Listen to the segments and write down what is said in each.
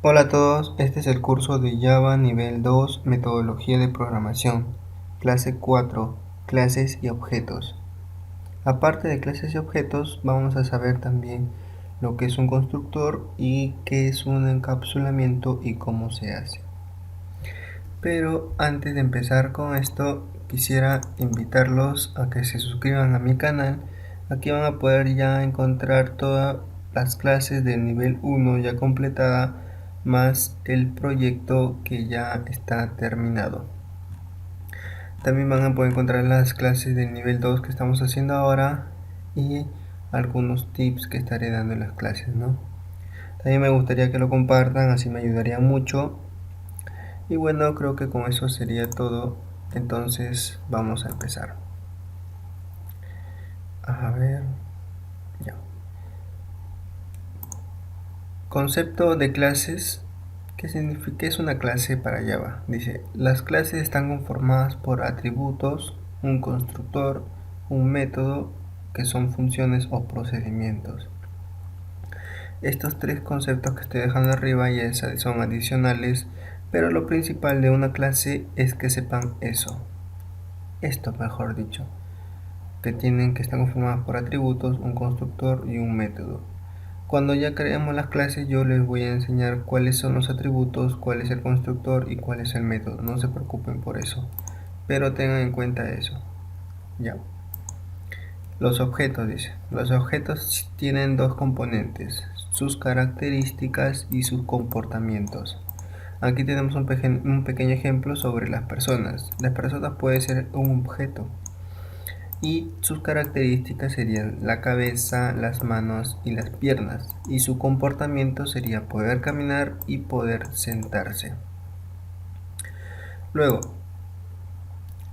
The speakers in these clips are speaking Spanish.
Hola a todos, este es el curso de Java nivel 2, metodología de programación, clase 4, clases y objetos. Aparte de clases y objetos, vamos a saber también lo que es un constructor y qué es un encapsulamiento y cómo se hace. Pero antes de empezar con esto, quisiera invitarlos a que se suscriban a mi canal. Aquí van a poder ya encontrar todas las clases del nivel 1 ya completada, más el proyecto que ya está terminado. También van a poder encontrar las clases del nivel 2 que estamos haciendo ahora y algunos tips que estaré dando en las clases, ¿no? También me gustaría que lo compartan, así me ayudaría mucho. Y bueno, creo que con eso sería todo. Entonces vamos a empezar. A ver, ya. Concepto de clases. ¿Qué significa? ¿Qué es una clase para Java? Dice, las clases están conformadas por atributos, un constructor, un método, que son funciones o procedimientos. Estos tres conceptos que estoy dejando arriba ya son adicionales, pero lo principal de una clase es que sepan eso. Esto, mejor dicho. Que están conformadas por atributos, un constructor y un método. Cuando ya creemos las clases, yo les voy a enseñar cuáles son los atributos, cuál es el constructor y cuál es el método. No se preocupen por eso, pero tengan en cuenta eso. Ya. Los objetos, dice. Los objetos tienen dos componentes, sus características y sus comportamientos. Aquí tenemos un pequeño ejemplo sobre las personas. Las personas pueden ser un objeto. Y sus características serían la cabeza, las manos y las piernas, y su comportamiento sería poder caminar y poder sentarse. Luego,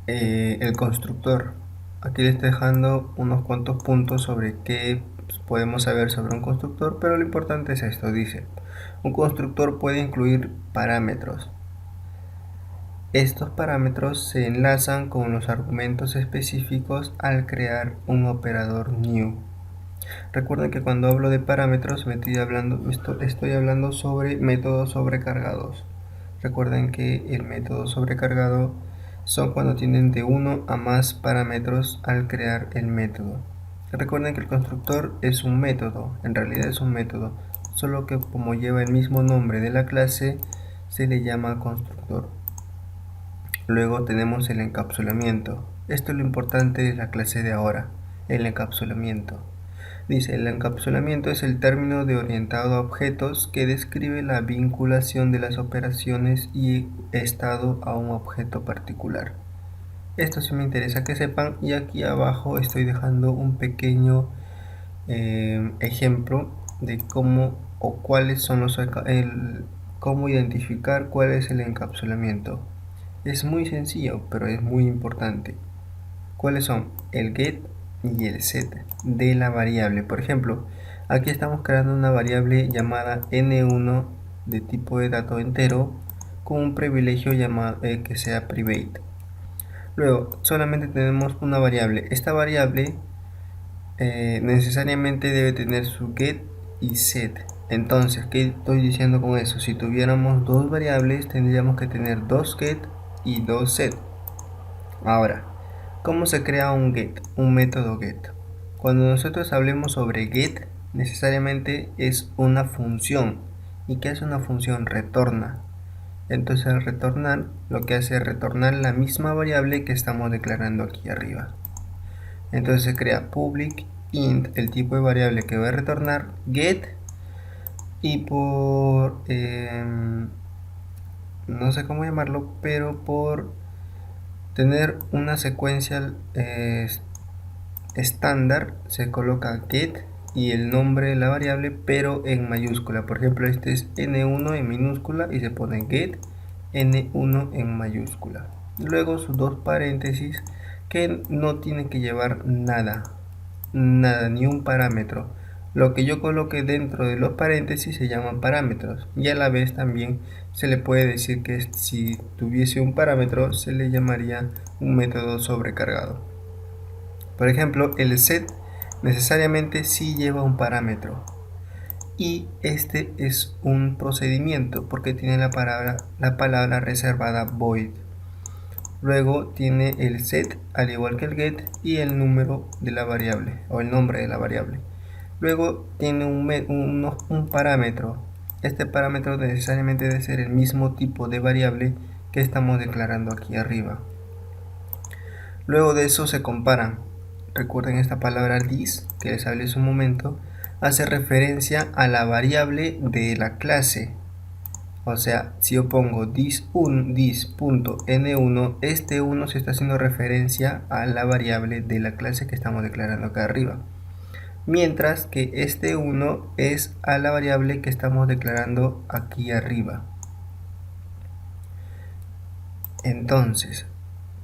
el constructor. Aquí les estoy dejando unos cuantos puntos sobre qué podemos saber sobre un constructor, pero lo importante es esto. Dice, un constructor puede incluir parámetros. Estos parámetros se enlazan con los argumentos específicos al crear un operador new. Recuerden que cuando hablo de parámetros estoy hablando sobre métodos sobrecargados. Recuerden que el método sobrecargado son cuando tienen de uno a más parámetros al crear el método. Recuerden que el constructor es un método, en realidad es un método, solo que como lleva el mismo nombre de la clase, se le llama constructor. Luego tenemos el encapsulamiento. Esto es lo importante de la clase de ahora, el encapsulamiento. Dice, el encapsulamiento es el término de orientado a objetos que describe la vinculación de las operaciones y estado a un objeto particular. Esto sí me interesa que sepan, y aquí abajo estoy dejando un pequeño ejemplo de cómo o cuáles son cómo identificar cuál es el encapsulamiento. Es muy sencillo, pero es muy importante. ¿Cuáles son? El get y el set de la variable. Por ejemplo, aquí estamos creando una variable llamada n1 de tipo de dato entero con un privilegio llamado que sea private. Luego, solamente tenemos una variable. Esta variable necesariamente debe tener su get y set. Entonces, ¿qué estoy diciendo con eso? Si tuviéramos dos variables, tendríamos que tener dos get y dos set. Ahora, ¿cómo se crea un get? Un método get. Cuando nosotros hablemos sobre get, necesariamente es una función. ¿Y qué hace una función? Retorna. Entonces al retornar, lo que hace es retornar la misma variable que estamos declarando aquí arriba. Entonces se crea public int, el tipo de variable que va a retornar, get, y por no sé cómo llamarlo, pero por tener una secuencia estándar, se coloca get y el nombre de la variable, pero en mayúscula. Por ejemplo, este es n1 en minúscula y se pone get n1 en mayúscula. Luego sus dos paréntesis que no tienen que llevar nada, ni un parámetro. Lo que yo coloque dentro de los paréntesis se llaman parámetros, y a la vez también se le puede decir que si tuviese un parámetro se le llamaría un método sobrecargado. Por ejemplo, el set necesariamente sí lleva un parámetro. y este es un procedimiento porque tiene la palabra reservada void. Luego tiene el set al igual que el get y el número de la variable o el nombre de la variable. Luego tiene un parámetro. Este parámetro necesariamente debe ser el mismo tipo de variable que estamos declarando aquí arriba. Luego de eso se comparan. Recuerden esta palabra this que les hablé hace un momento, hace referencia a la variable de la clase. O sea, si yo pongo this.n1, este 1 se está haciendo referencia a la variable de la clase que estamos declarando acá arriba. Mientras que este 1 es a la variable que estamos declarando aquí arriba. Entonces,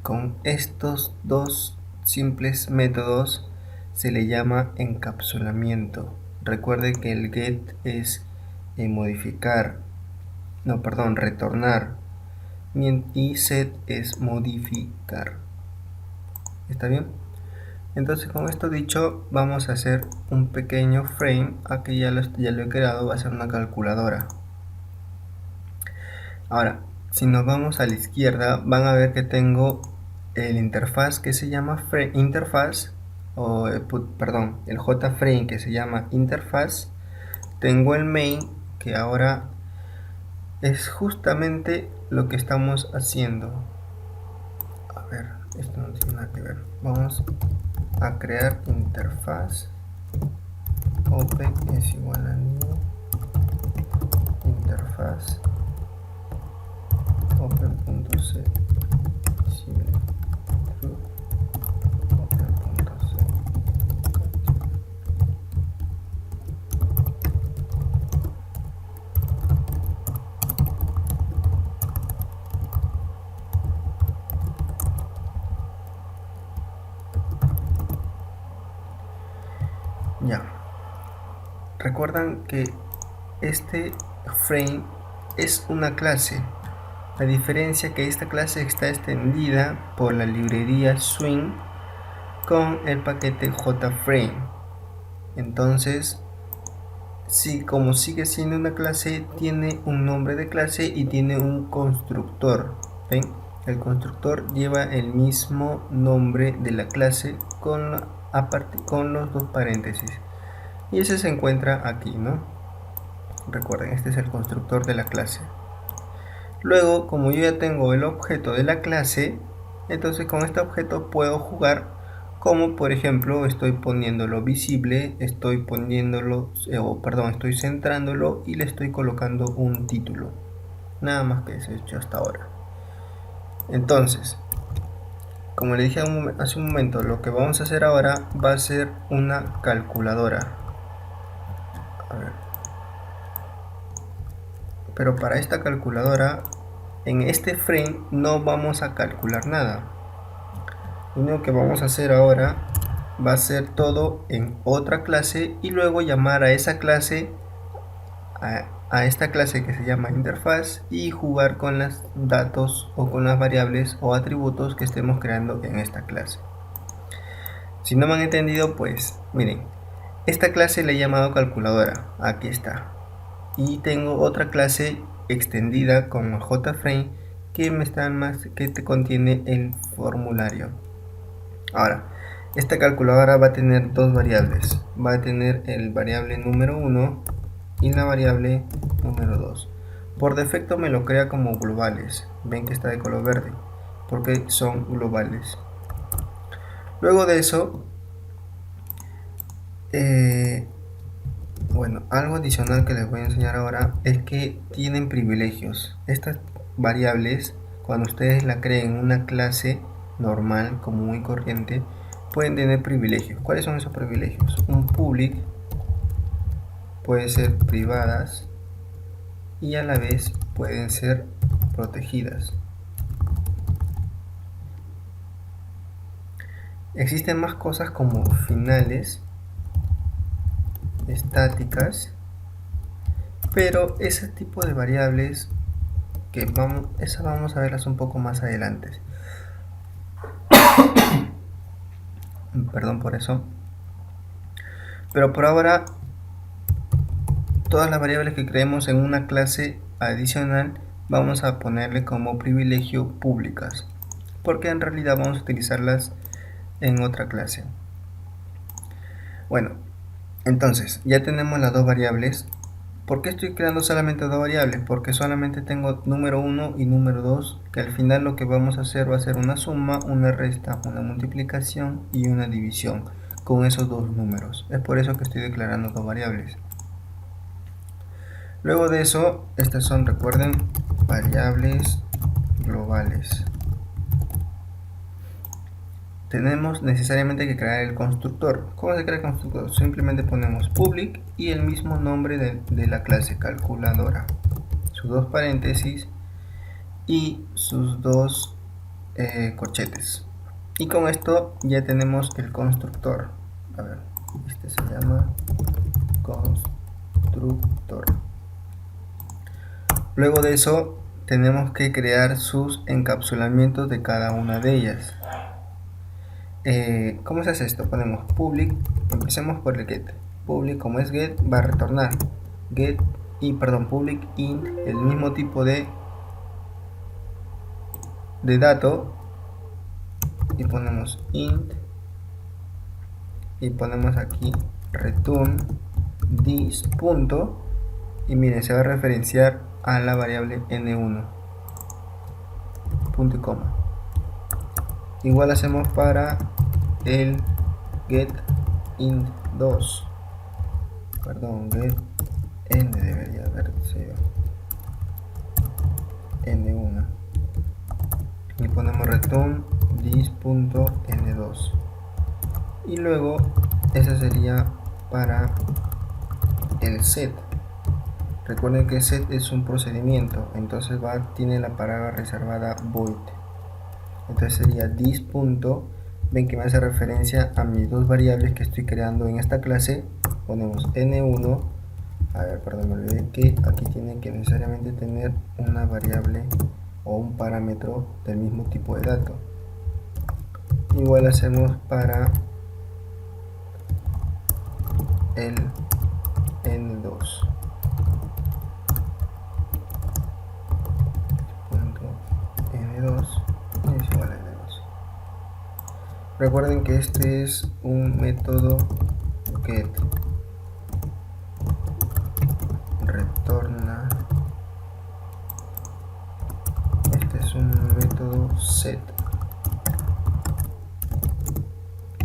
con estos dos simples métodos se le llama encapsulamiento. Recuerde que el get es retornar, y set es modificar. ¿Está bien? Entonces, con esto dicho, vamos a hacer un pequeño frame. Aquí ya lo he creado, va a ser una calculadora. Ahora, si nos vamos a la izquierda, van a ver que tengo el interfaz que se llama interfaz, el JFrame que se llama interfaz. Tengo el main, que ahora es justamente lo que estamos haciendo. A ver, esto no tiene nada que ver. Vamos a crear interfaz. Open es igual a new interfaz open.set ya. Recuerdan que este frame es una clase. La diferencia que esta clase está extendida por la librería Swing con el paquete JFrame. Entonces, como sigue siendo una clase, tiene un nombre de clase y tiene un constructor. ¿Ven? El constructor lleva el mismo nombre de la clase con los dos paréntesis. Y ese se encuentra aquí, ¿no? Recuerden, este es el constructor de la clase. Luego, como yo ya tengo el objeto de la clase, entonces con este objeto puedo jugar, como por ejemplo estoy poniéndolo visible, estoy centrándolo y le estoy colocando un título. Nada más que eso he hecho hasta ahora. Entonces, como le dije hace un momento, lo que vamos a hacer ahora va a ser una calculadora. A ver. Pero para esta calculadora, en este frame no vamos a calcular nada. Lo único que vamos a hacer ahora va a ser todo en otra clase y luego llamar a esa clase, a esta clase que se llama interfaz, y jugar con los datos o con las variables o atributos que estemos creando en esta clase. Si no me han entendido, pues miren, esta clase le he llamado calculadora, aquí está, y tengo otra clase extendida como JFrame que te contiene el formulario. Ahora, esta calculadora va a tener dos variables. Va a tener el variable número 1 y la variable número 2. Por defecto me lo crea como globales. Ven que está de color verde, porque son globales. Luego de eso, bueno, algo adicional que les voy a enseñar ahora es que tienen privilegios. Estas variables, cuando ustedes la creen en una clase normal, común y corriente, pueden tener privilegios. ¿Cuáles son esos privilegios? Un public, puede ser privadas y a la vez pueden ser protegidas. Existen más cosas como finales, estáticas, pero ese tipo de variables esas vamos a verlas un poco más adelante. Perdón por eso. Pero por ahora todas las variables que creemos en una clase adicional vamos a ponerle como privilegio públicas, porque en realidad vamos a utilizarlas en otra clase. Bueno, entonces ya tenemos las dos variables. ¿Por qué estoy creando solamente dos variables? Porque solamente tengo número 1 y número 2, que al final lo que vamos a hacer va a ser una suma, una resta, una multiplicación y una división con esos dos números. Es por eso que estoy declarando dos variables. Luego de eso, estas son, recuerden, variables globales. Tenemos necesariamente que crear el constructor. ¿Cómo se crea el constructor? Simplemente ponemos public y el mismo nombre de la clase calculadora, sus dos paréntesis y sus dos corchetes. Y con esto ya tenemos el constructor. A ver, este se llama constructor. Luego de eso tenemos que crear sus encapsulamientos de cada una de ellas. ¿Cómo se hace esto? Ponemos public, empecemos por el get. Public, como es get, va a retornar get y public int, el mismo tipo de dato, y ponemos int y ponemos aquí return this punto, y miren, se va a referenciar a la variable n1, punto y coma. Igual hacemos para el get int 2, get n debería haber sido n1, y ponemos return this.n2, y luego esa sería para el set. Recuerden que set es un procedimiento, entonces tiene la palabra reservada void. Entonces sería this punto, ven que me hace referencia a mis dos variables que estoy creando en esta clase. Ponemos n1, a ver, perdón, me olvidé que aquí tiene que necesariamente tener una variable o un parámetro del mismo tipo de dato. Igual hacemos para el n2. N2 es igual a N2. Recuerden que este es un método get, retorna, este es un método set,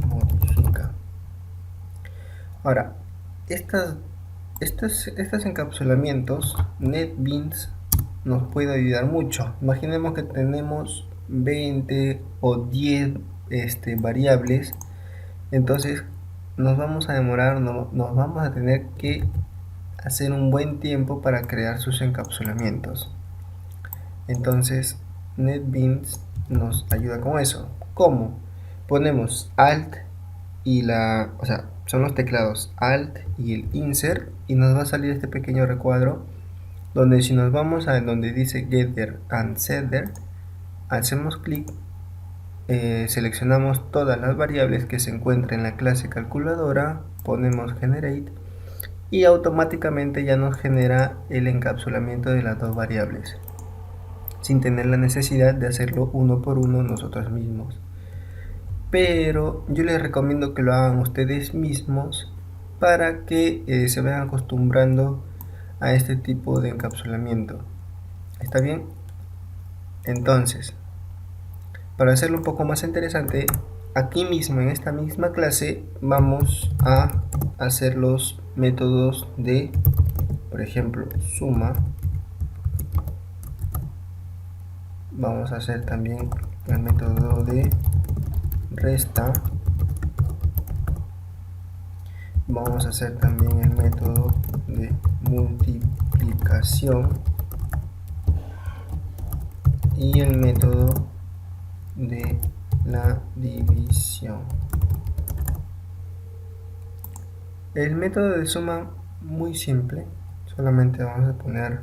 modifica. Ahora, estos encapsulamientos NetBeans nos puede ayudar mucho. Imaginemos que tenemos 20 o 10 variables, entonces nos vamos a demorar, nos vamos a tener que hacer un buen tiempo para crear sus encapsulamientos. Entonces NetBeans nos ayuda con eso. ¿Cómo? Ponemos Alt y son los teclados Alt y el Insert, y nos va a salir este pequeño recuadro donde, si nos vamos a donde dice Getter and Setter, hacemos clic, seleccionamos todas las variables que se encuentran en la clase calculadora, ponemos Generate y automáticamente ya nos genera el encapsulamiento de las dos variables, sin tener la necesidad de hacerlo uno por uno nosotros mismos. Pero yo les recomiendo que lo hagan ustedes mismos para que se vayan acostumbrando a este tipo de encapsulamiento. ¿Está bien? Entonces, para hacerlo un poco más interesante, aquí mismo en esta misma clase vamos a hacer los métodos de, por ejemplo, suma. Vamos a hacer también el método de resta. Vamos a hacer también el método de multiplicación y el método de la división. El método de suma, muy simple, solamente vamos a poner,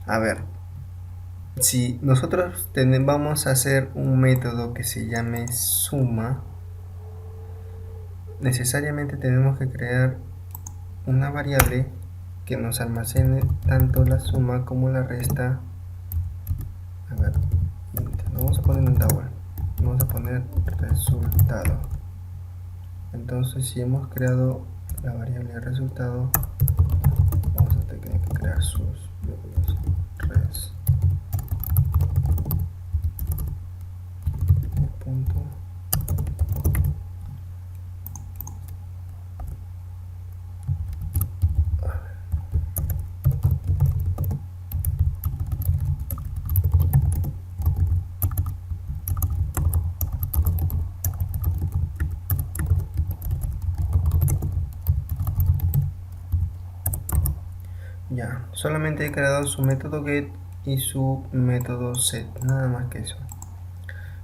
a ver, si nosotros vamos a hacer un método que se llame suma, necesariamente tenemos que crear una variable que nos almacene tanto la suma como la resta. A ver, no vamos a poner un double, vamos a poner resultado. Entonces, si hemos creado la variable resultado, vamos a tener que crear sus métodos res punto. Ya, solamente he creado su método get y su método set, nada más que eso.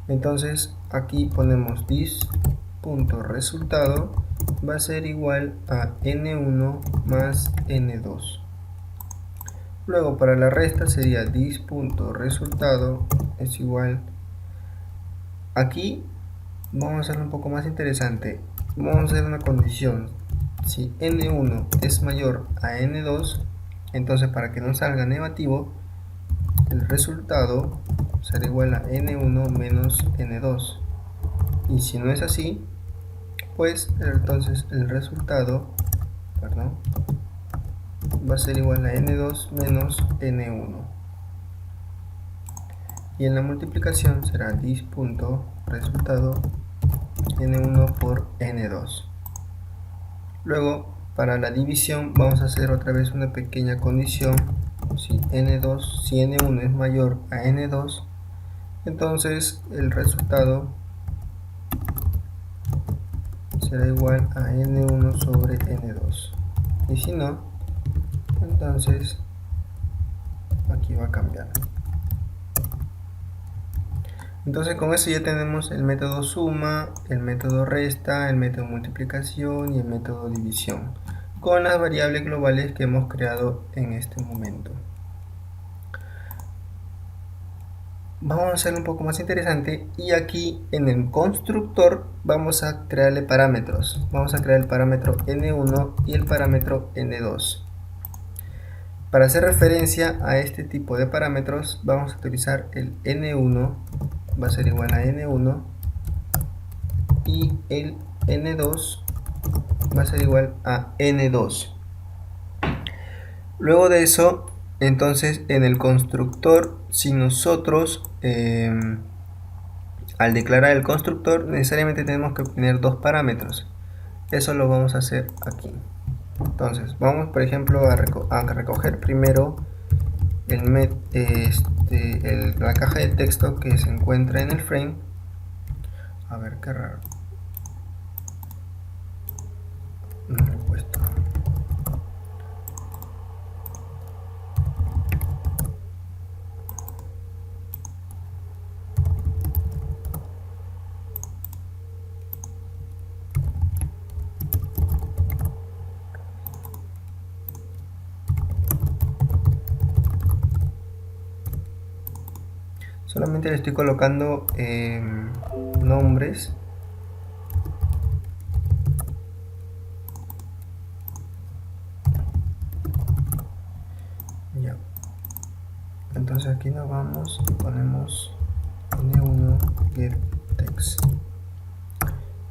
Entonces aquí ponemos this.resultado va a ser igual a n1 más n2. Luego para la resta sería this.resultado es igual. Aquí vamos a hacerlo un poco más interesante. Vamos a hacer una condición. Si n1 es mayor a n2, entonces para que no salga negativo, el resultado será igual a n1 menos n2. Y si no es así, pues entonces el resultado, va a ser igual a n2 menos n1. Y en la multiplicación será this.resultado n1 por n2. Luego, para la división vamos a hacer otra vez una pequeña condición. Si n1 es mayor a n2, entonces el resultado será igual a n1 sobre n2. Y si no, entonces aquí va a cambiar. Entonces con eso ya tenemos el método suma, el método resta, el método multiplicación y el método división, con las variables globales que hemos creado en este momento. Vamos a hacerlo un poco más interesante y aquí en el constructor vamos a crearle parámetros. Vamos a crear el parámetro n1 y el parámetro n2. Para hacer referencia a este tipo de parámetros vamos a utilizar el n1, va a ser igual a n1, y el n2 va a ser igual a n2. Luego de eso, entonces en el constructor, si nosotros al declarar el constructor necesariamente tenemos que obtener dos parámetros. Eso lo vamos a hacer aquí. Entonces vamos por ejemplo a recoger primero la caja de texto que se encuentra en el frame. A ver, qué raro, no lo he puesto. Solamente le estoy colocando nombres. Ya. Entonces aquí nos vamos y ponemos n1 get text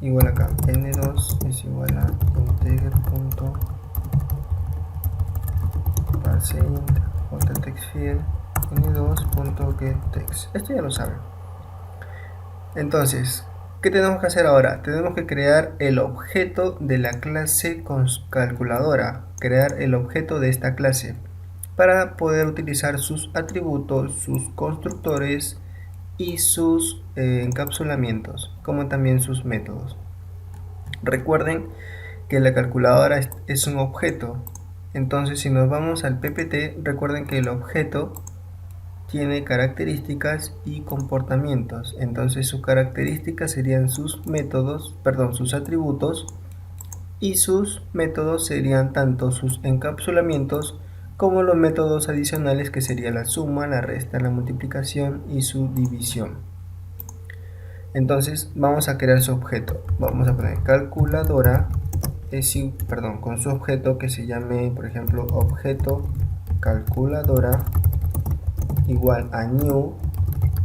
igual acá, n2 es igual a integer.parseInt jtextfield n2.getText. Esto ya lo saben. Entonces, ¿qué tenemos que hacer ahora? Tenemos que crear el objeto de la clase calculadora, crear el objeto de esta clase para poder utilizar sus atributos, sus constructores y sus encapsulamientos, como también sus métodos. Recuerden que la calculadora es un objeto. Entonces, si nos vamos al PPT, recuerden que el objeto tiene características y comportamientos. Entonces sus características serían sus métodos, sus atributos, y sus métodos serían tanto sus encapsulamientos como los métodos adicionales que sería la suma, la resta, la multiplicación y su división. Entonces vamos a crear su objeto. Vamos a poner calculadora con su objeto que se llame, por ejemplo, objeto calculadora igual a new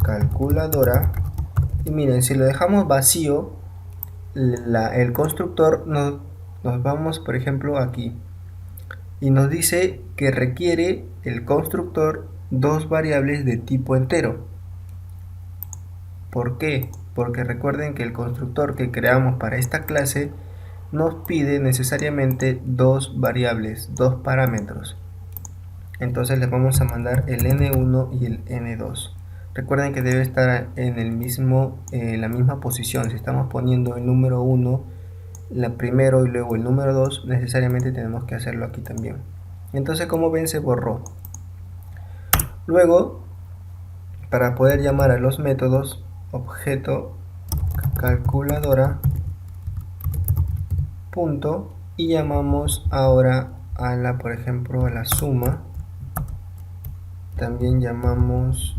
calculadora. Y miren, si lo dejamos vacío, el constructor nos vamos, por ejemplo, aquí y nos dice que requiere el constructor dos variables de tipo entero. ¿Por qué? Porque recuerden que el constructor que creamos para esta clase nos pide necesariamente dos variables, dos parámetros. Entonces les vamos a mandar el n1 y el n2. Recuerden que debe estar en el mismo, la misma posición. Si estamos poniendo el número 1, la primero y luego el número 2, necesariamente tenemos que hacerlo aquí también. Entonces, como ven, se borró. Luego, para poder llamar a los métodos, objeto calculadora punto, y llamamos ahora a la, por ejemplo, a la suma. También llamamos,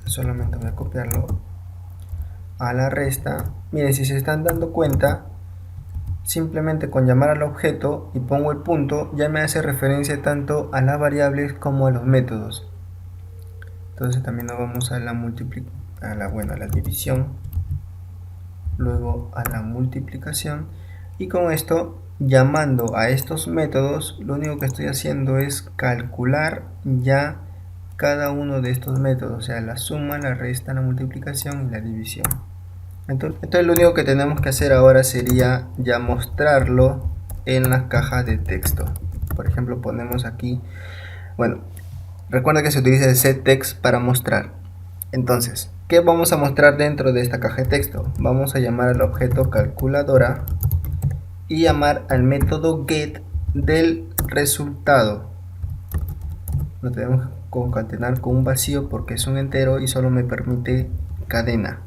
solamente voy a copiarlo, a la resta. Miren, si se están dando cuenta, simplemente con llamar al objeto y pongo el punto, ya me hace referencia tanto a las variables como a los métodos. Entonces también nos vamos a la a la división, luego a la multiplicación, y con esto, llamando a estos métodos, lo único que estoy haciendo es calcular ya cada uno de estos métodos, o sea, la suma, la resta, la multiplicación y la división. Entonces lo único que tenemos que hacer ahora sería ya mostrarlo en la caja de texto. Por ejemplo, ponemos aquí, bueno, recuerda que se utiliza el setText para mostrar. Entonces, ¿qué vamos a mostrar dentro de esta caja de texto? Vamos a llamar al objeto calculadora y llamar al método get del resultado. Lo tenemos que concatenar con un vacío porque es un entero y solo me permite cadena.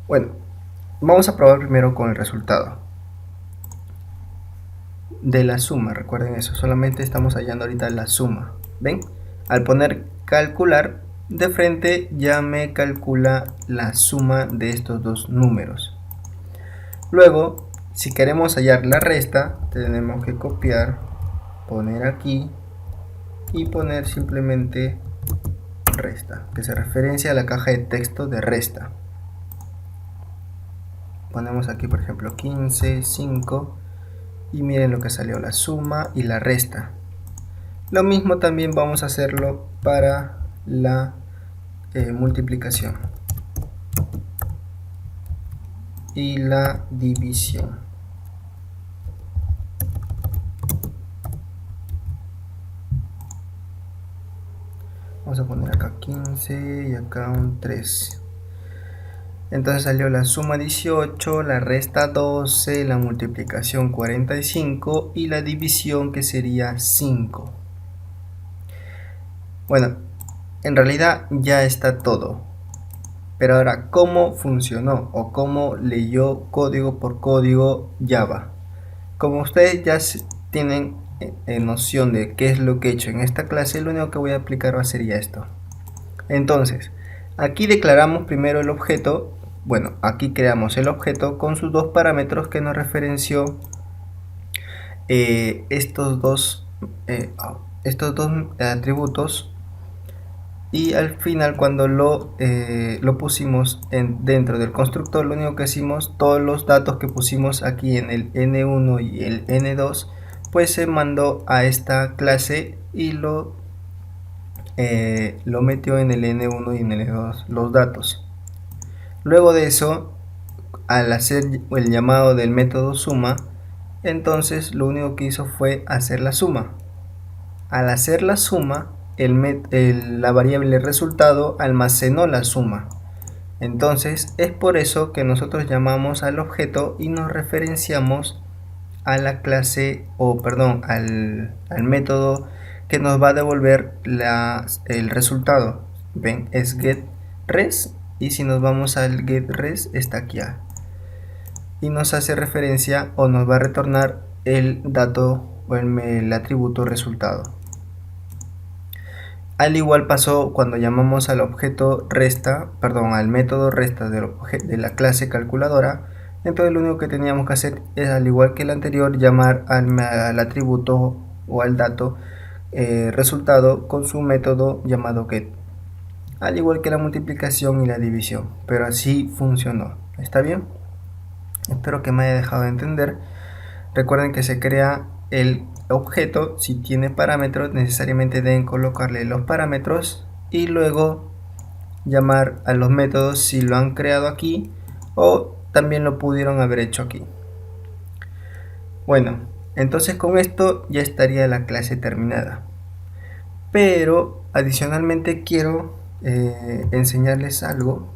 Bueno, vamos a probar primero con el resultado de la suma. Recuerden eso, solamente estamos hallando ahorita la suma. ¿Ven? Al poner calcular de frente ya me calcula la suma de estos dos números. Luego, si queremos hallar la resta, tenemos que copiar, poner aquí y poner simplemente resta, que se referencia a la caja de texto de resta. Ponemos aquí, por ejemplo, 15, 5 y miren lo que salió, la suma y la resta. Lo mismo también vamos a hacerlo para la multiplicación y la división. Vamos a poner acá 15 y acá un 3. Entonces salió la suma 18, la resta 12, la multiplicación 45 y la división que sería 5. Bueno, en realidad ya está todo. Pero ahora, ¿cómo funcionó o cómo leyó código por código Java? Como ustedes ya tienen noción de qué es lo que he hecho en esta clase, lo único que voy a aplicar sería esto. Entonces, aquí declaramos primero el objeto. Bueno, aquí creamos el objeto con sus dos parámetros que nos referenció estos dos atributos, y al final cuando lo pusimos dentro del constructor, lo único que hicimos, todos los datos que pusimos aquí en el n1 y el n2, pues se mandó a esta clase y lo metió en el n1 y en el n2 los datos. Luego de eso, al hacer el llamado del método suma, entonces lo único que hizo fue hacer la suma. Al hacer la suma, la variable resultado almacenó la suma. Entonces es por eso que nosotros llamamos al objeto y nos referenciamos a la clase, al método que nos va a devolver el resultado. Ven, es getRes, y si nos vamos al getRes está aquí y nos hace referencia o nos va a retornar el dato o el atributo resultado. Al igual pasó cuando llamamos al objeto resta, al método resta de la clase calculadora. Entonces lo único que teníamos que hacer es, al igual que el anterior, llamar al atributo o al dato resultado con su método llamado get, al igual que la multiplicación y la división, pero así funcionó. ¿Está bien? Espero que me haya dejado de entender. Recuerden que se crea el objeto. Si tiene parámetros, necesariamente deben colocarle los parámetros y luego llamar a los métodos si lo han creado aquí o también lo pudieron haber hecho aquí. Bueno, entonces con esto ya estaría la clase terminada, pero adicionalmente quiero enseñarles algo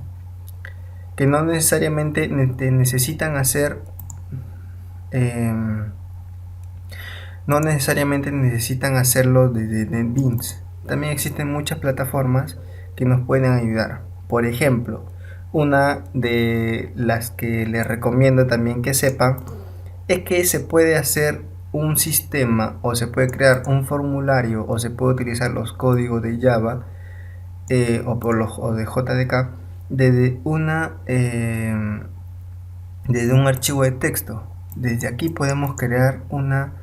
que no necesariamente necesitan hacer, no necesariamente necesitan hacerlo desde NetBeans. También existen muchas plataformas que nos pueden ayudar. Por ejemplo, una de las que les recomiendo también que sepan es que se puede hacer un sistema o se puede crear un formulario o se puede utilizar los códigos de Java o de JDK desde desde un archivo de texto. Desde aquí podemos crear una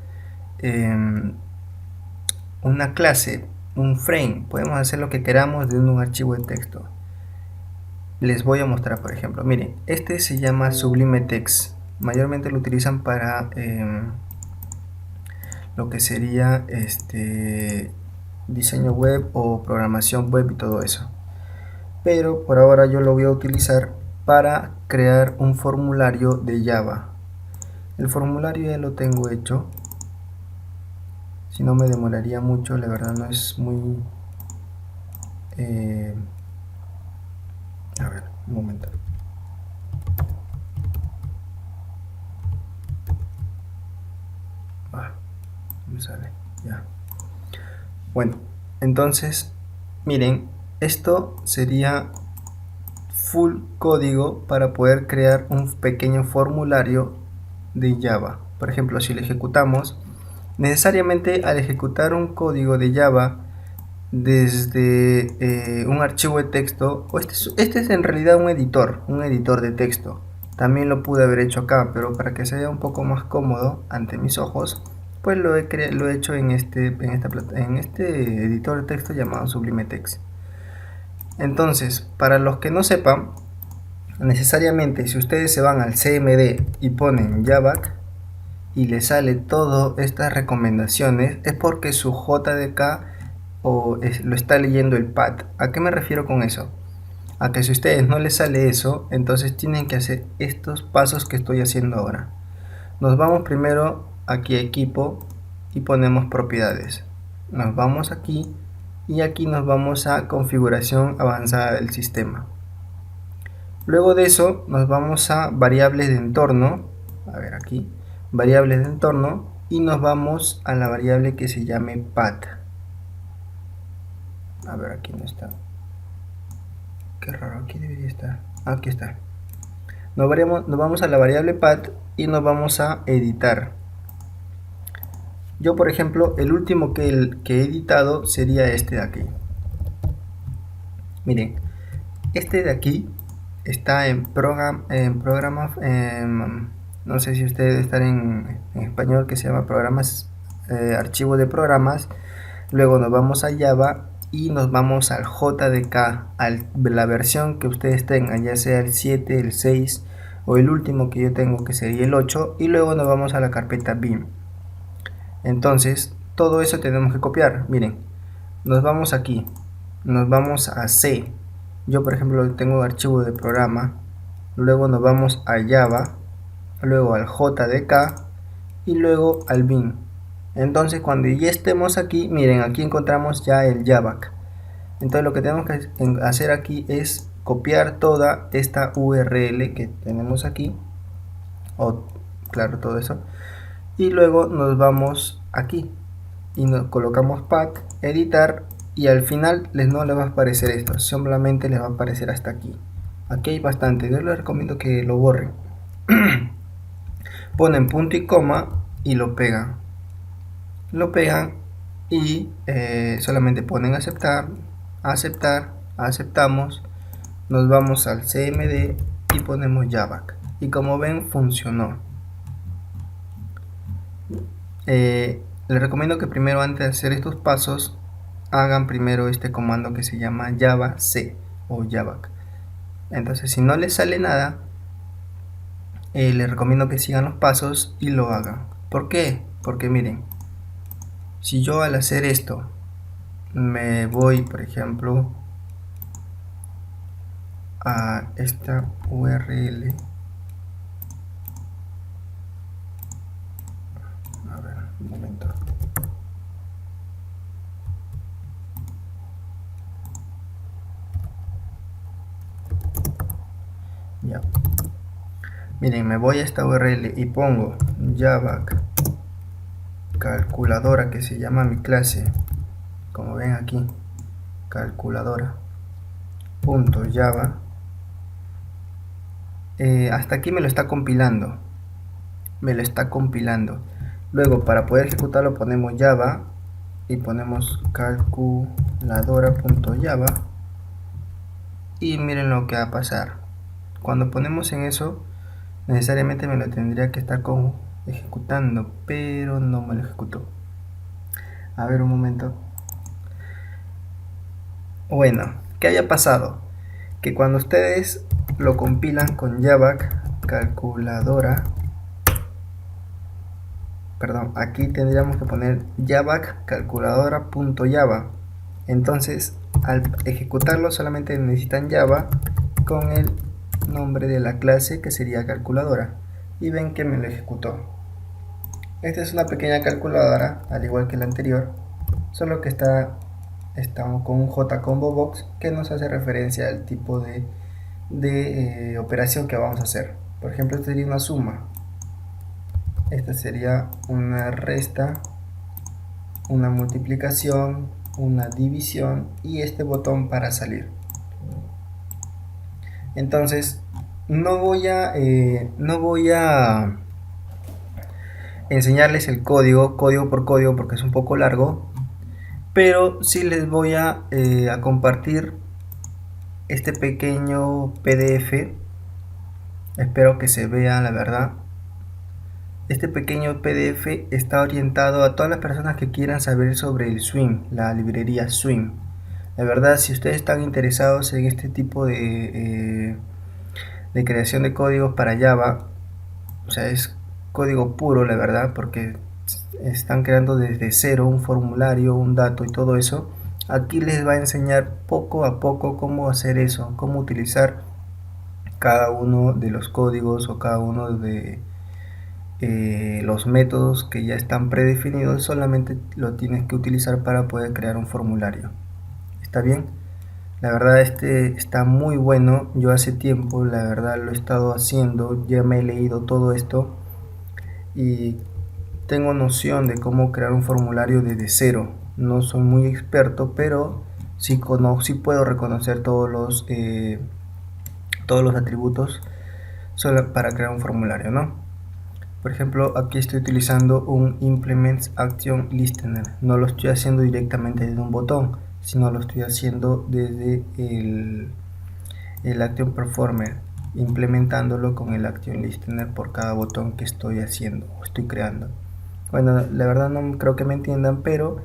clase, un frame. Podemos hacer lo que queramos de un archivo de texto. Les voy a mostrar, por ejemplo, miren, este se llama Sublime Text. Mayormente lo utilizan para lo que sería diseño web o programación web y todo eso. Pero por ahora yo lo voy a utilizar para crear un formulario de Java. El formulario ya lo tengo hecho. Si no me demoraría mucho, la verdad no es muy... a ver, un momento. Me sale, ya. Bueno, entonces, miren, esto sería full código para poder crear un pequeño formulario de Java. Por ejemplo, si lo ejecutamos, necesariamente al ejecutar un código de Java desde un archivo de texto, este es en realidad un editor de texto. También lo pude haber hecho acá, pero para que sea un poco más cómodo ante mis ojos, pues lo he hecho en este editor de texto llamado Sublime Text. Entonces, para los que no sepan, necesariamente si ustedes se van al CMD y ponen Java y les sale todas estas recomendaciones, es porque su JDK lo está leyendo el pad. ¿A qué me refiero con eso? A que si a ustedes no les sale eso, entonces tienen que hacer estos pasos que estoy haciendo ahora. Nos vamos primero aquí a equipo y ponemos propiedades. Nos vamos aquí y aquí nos vamos a configuración avanzada del sistema. Luego de eso nos vamos a variables de entorno. A ver aquí, variables de entorno, y nos vamos a la variable que se llame path. A ver, aquí no está. Qué raro, aquí debería estar. Aquí está. Nos vamos a la variable path y nos vamos a editar. Yo, por ejemplo, el último que he editado sería este de aquí. Miren, este de aquí está en programa, no sé si ustedes están en español, que se llama programas, archivo de programas. Luego nos vamos a Java y nos vamos al JDK, a la versión que ustedes tengan, ya sea el 7, el 6 o el último que yo tengo, que sería el 8, y luego nos vamos a la carpeta bin. Entonces todo eso tenemos que copiar. Miren, nos vamos aquí, nos vamos a C. Yo, por ejemplo, tengo archivo de programa. Luego nos vamos a Java, luego al JDK y luego al bin. Entonces cuando ya estemos aquí, miren, aquí encontramos ya el Java. Entonces lo que tenemos que hacer aquí es copiar toda esta URL que tenemos aquí, o claro, todo eso, y luego nos vamos aquí y nos colocamos path, editar, y al final no les va a aparecer esto, solamente les va a aparecer hasta aquí. Aquí hay bastante, yo les recomiendo que lo borren. Ponen punto y coma y lo pegan y solamente ponen aceptar, aceptamos, nos vamos al CMD y ponemos Java. y como ven funcionó. Les recomiendo que primero, antes de hacer estos pasos, hagan primero este comando que se llama javac o javac. Entonces, si no les sale nada, les recomiendo que sigan los pasos y lo hagan. ¿Por qué? Porque miren, si yo al hacer esto me voy, por ejemplo, a esta URL, a ver, un momento. Ya. Miren, me voy a esta URL y pongo javac calculadora, que se llama mi clase, como ven aquí, calculadora punto java. Hasta aquí me lo está compilando, luego para poder ejecutarlo ponemos java y ponemos calculadora.java y miren lo que va a pasar. Cuando ponemos en eso, necesariamente me lo tendría que estar ejecutando, pero no me lo ejecutó. A ver, un momento. Bueno, ¿qué haya pasado? Que cuando ustedes lo compilan con javac calculadora, perdón, aquí tendríamos que poner javac calculadora.java. Entonces, al ejecutarlo solamente necesitan java con el nombre de la clase, que sería calculadora, y ven que me lo ejecutó. Esta es una pequeña calculadora, al igual que la anterior, solo que estamos con un JCombo Box que nos hace referencia al tipo de operación que vamos a hacer. Por ejemplo, esta sería una suma, esta sería una resta, una multiplicación, una división y este botón para salir. Entonces no voy a enseñarles el código por código porque es un poco largo, pero sí les voy a compartir este pequeño PDF. Espero que se vea, la verdad. Este pequeño PDF está orientado a todas las personas que quieran saber sobre el Swing, la librería Swing. La verdad, si ustedes están interesados en este tipo de creación de códigos para Java, o sea, es código puro, la verdad, porque están creando desde cero un formulario, un dato y todo eso. Aquí les va a enseñar poco a poco cómo hacer eso, cómo utilizar cada uno de los códigos o cada uno de los métodos que ya están predefinidos. Solamente lo tienes que utilizar para poder crear un formulario. ¿Está bien? La verdad este está muy bueno. Yo hace tiempo, la verdad, lo he estado haciendo, ya me he leído todo esto y tengo noción de cómo crear un formulario desde cero. No soy muy experto, pero sí puedo reconocer todos los atributos solo para crear un formulario, ¿no? Por ejemplo, aquí estoy utilizando un Implement Action Listener. No lo estoy haciendo directamente desde un botón, sino lo estoy haciendo desde el Action Performer, implementándolo con el Action Listener por cada botón que estoy haciendo o estoy creando. Bueno, la verdad no creo que me entiendan, pero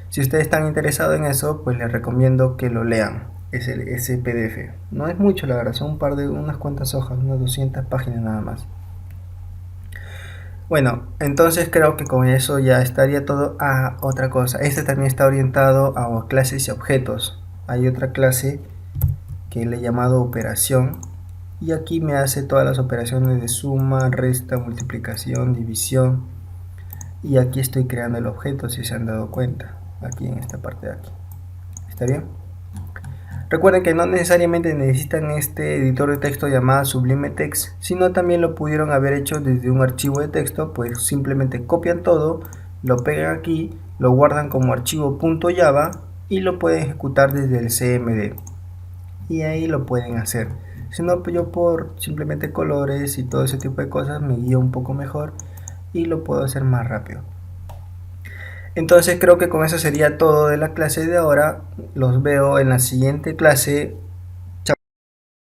si ustedes están interesados en eso, pues les recomiendo que lo lean, ese PDF. No es mucho, la verdad, son unas cuantas hojas, unas 200 páginas nada más. Bueno, entonces creo que con eso ya estaría todo. Otra cosa, este también está orientado a clases y objetos. Hay otra clase que le he llamado operación y aquí me hace todas las operaciones de suma, resta, multiplicación, división, y aquí estoy creando el objeto, si se han dado cuenta, aquí en esta parte de aquí. ¿Está bien? Recuerden que no necesariamente necesitan este editor de texto llamado Sublime Text, sino también lo pudieron haber hecho desde un archivo de texto. Pues simplemente copian todo, lo pegan aquí, lo guardan como archivo .java y lo pueden ejecutar desde el CMD y ahí lo pueden hacer. Si no, pues yo por simplemente colores y todo ese tipo de cosas me guío un poco mejor y lo puedo hacer más rápido. Entonces creo que con eso sería todo de la clase de ahora. Los veo en la siguiente clase